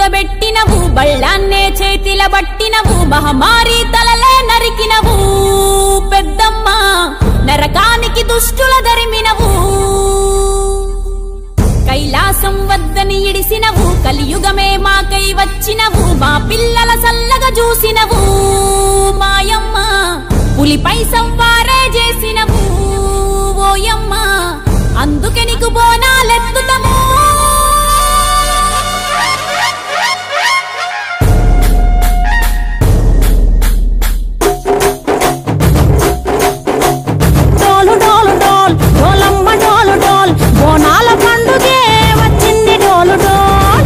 కూలబెట్టినవు బళ్ళాన్నే చేతిల బట్టినవు మహమారి తలలే నరికినవు పెద్దమ్మ నరకానికి దుష్టుల దరిమినవు కైలాసం వద్దని ఇడిసినవు కలియుగమే మాకై వచ్చినవు మా పిల్లల సల్లగా చూసినవు మాయమ్మ పులిపై సంవారే చేసినవు ఓయమ్మ అందుకే నీకు బోనాలెత్తుతము డోలు డోలు డోల్ డోలమ్మ డోలు డోల్ బోనాల పండుగే వచ్చింది డోలు డోల్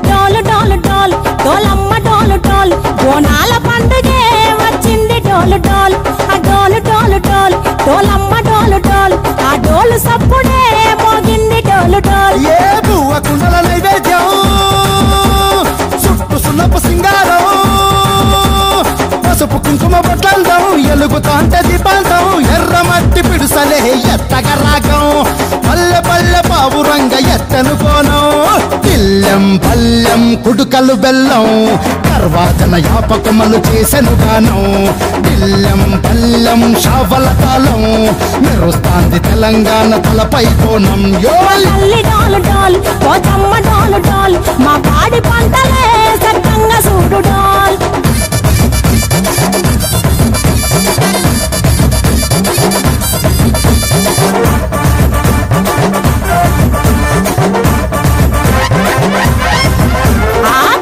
డోలు డోలు డోల్ డోలమ్మ డోలు డోల్ బోనాల పండుగే వచ్చింది డోలు డోల్ ఆ డోలు డోలు డోల్ డోలమ్మ డోలు డోల్ ఆ డోలు సప్పుడే మోగింది డోలు డోల్ ఏ బువ్వ కుండల నైవేద్యం చుట్టు సున్నపు సింగారం పసుపు కుంకుమ బొట్లందం ఎలుగుతాంటే దీపాంతం ఎర్ర మట్టి పిడుసలే ఎత్తగ రాగం పల్లె పల్లె పావురంగ ఎత్తను కోనం పిల్లెం పల్లెం కుడుకలు బెల్లం తర్వాతన యాపకమలు చేసెను గానం పిల్లెం పల్లెం షావల తాళం మెరుస్తాంది తెలంగాణ తలపై కోణం తల్లి డోలు డోల్ పోచమ్మ డోలు డోల్ మా పాడి పంటలే సక్కంగా చూడు డోల్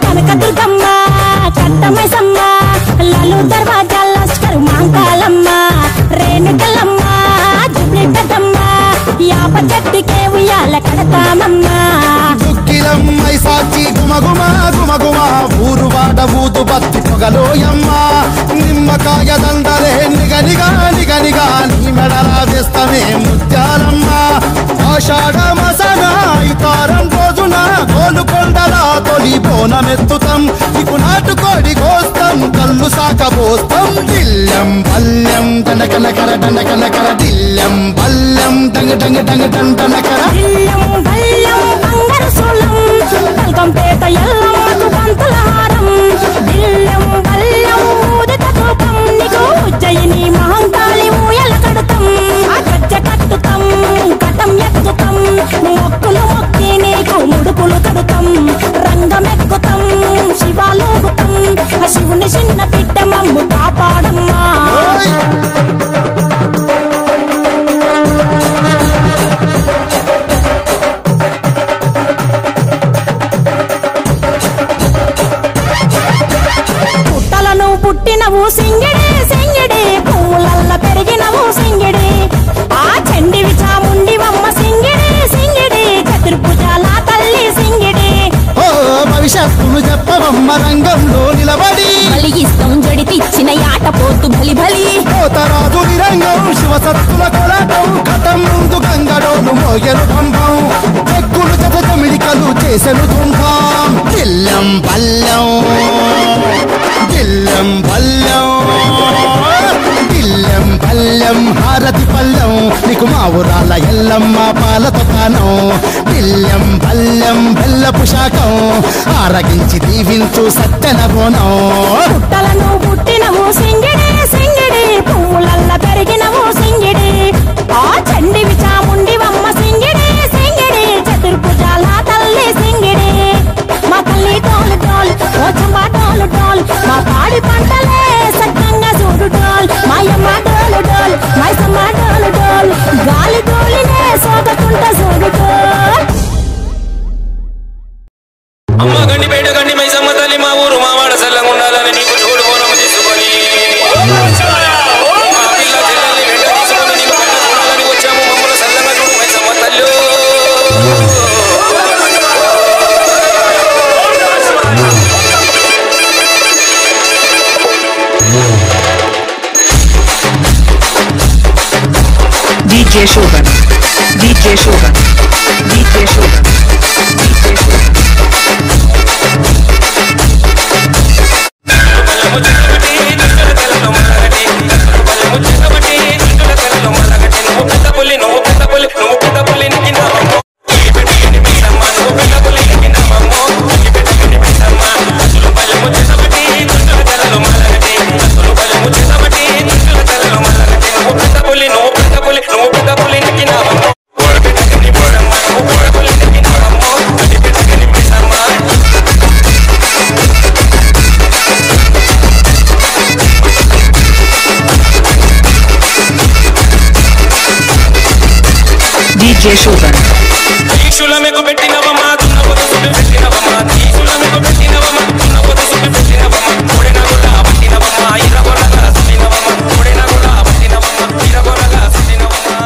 కనకదుర్గమ్మ కట్టమైసమ్మ లాలు దర్వాజా లస్కర్ మాంకాలమ్మ రేణుకలమ్మ జుబ్లి పెద్దమ్మ యాప చెట్టుకే ఉయ్యాల కడతామమ్మ దుక్కిలమ్మై సాచి గుమగుమ గుమగుమ ఊరు వాడ ఊదు బత్తి పొగలోయమ్మ నిమ్మకాయ దండలే నిగనిగా నిగనిగా నీ మెడలా వేస్తమే ముత్యాలమ్మ ఆషాఢ మసన ఇతారం రోజున గోలుకొండల తొలి బోనమెత్తుతాం నీకు నాటుకోడి కోస్తాం కళ్ళు సాకబోస్తాం దిల్లెం పల్లెం దండకనకర దండకనకర దిల్లెం పల్లెం డంగ డంగ డంగ డండనకర దిల్లెం పల్లెం బంగారు సోలం పల్కంపేట ఎల్లమ్మకు పంతుల హారం దిల్లెం పల్లెం ఊదిత ధూపం నీకు ఉజ్జయిని మహంకాళి ఊయల కడుతాం ఆ గజ్జ కట్టుతాం కటం ఎత్తుతాం మొక్కులు మొక్కి నీకు ముడుపులు కడుతాం రంగమెక్కుతాం శివాలోగుతాం ఆ శివుని చిన్న బిడ్డ మమ్ము కాపాడమ్మా పుట్టలను పుట్టినవు సింగిడి సింగిడి పువ్వులల్ల పెరిగినవు సింగిడి ఆ చండివి చాముండివమ్మ సింగిడి సింగిడి చతుర్భుజాల తల్లి సింగిడి ఓ భవిష్యత్తును చెప్పవమ్మ రంగంలో నిలబడి బలిగిస్తాం జడితిచ్చిన యాట పోతు బలి బలి పోతరాజు నిరంగం శివసత్తుల కొలాటం కథం ముందు గంగడోలు మోయను పంపం చెక్కులు జత జమిడికలు చేసెను తుంభం దిల్లెం పల్లెం దిల్లెం పల్లెం దిల్లెం పల్లెం హారతి పల్లెం నీకు మా ఊరాల ఎల్లమ్మ పాలతో కానం దిల్లెం పల్లెం బెల్లపు శాఖం ఆరగించి దీవించు సత్తెన బోనం పుట్టలను పుట్టినవు సింగిడి సింగిడి పువ్వులల్ల పెరిగినవు సింగిడి ఆ చండివి చాముండివమ్మ సింగిడి సింగిడి చతుర్భుజాల తల్లి సింగిడి మా తల్లి డోలు డోల్ పోచమ్మ డోలు డోల్ మా పాడి పంటలే సక్కంగా చూడు డోల్ మాయమ్మ డోలు డోల్ మైసమ్మ డోలు డోల్ గాలి డోలినే సోదకుంట చూడు డోల్ అమ్మ గండి బయట గండి మైసమ్మ తల్లి మా ఊరు మా వాడ సల్లంగా ఉండాలని నీకు తోడు బోనం తీసుకొని మా పిల్ల చెల్లెల్ని వెంట తీసుకొని నీకు కళ్ళ చూడాలని వచ్చాము మమ్మల్ని సల్లంగా చూడు మైసమ్మ తల్లి DJ Shogun, DJ Shogun, DJ Shogun, DJ Shogun. DJ Shogun. దీక్షులమెకు పెట్టినవమా దున్నపోత సుడి పెట్టినవమా దీక్షులమెకు పెట్టినవమా దున్నపోత సుడి పెట్టినవమా కొడిన గుడ్డ పట్టినవమా ఇరగొరగా సుడినవమా కొడిన గుడ్డ పట్టినవమా ఇరగొరగా సుడినవమా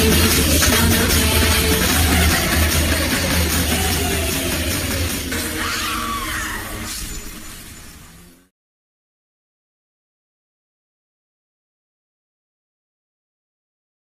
Krishna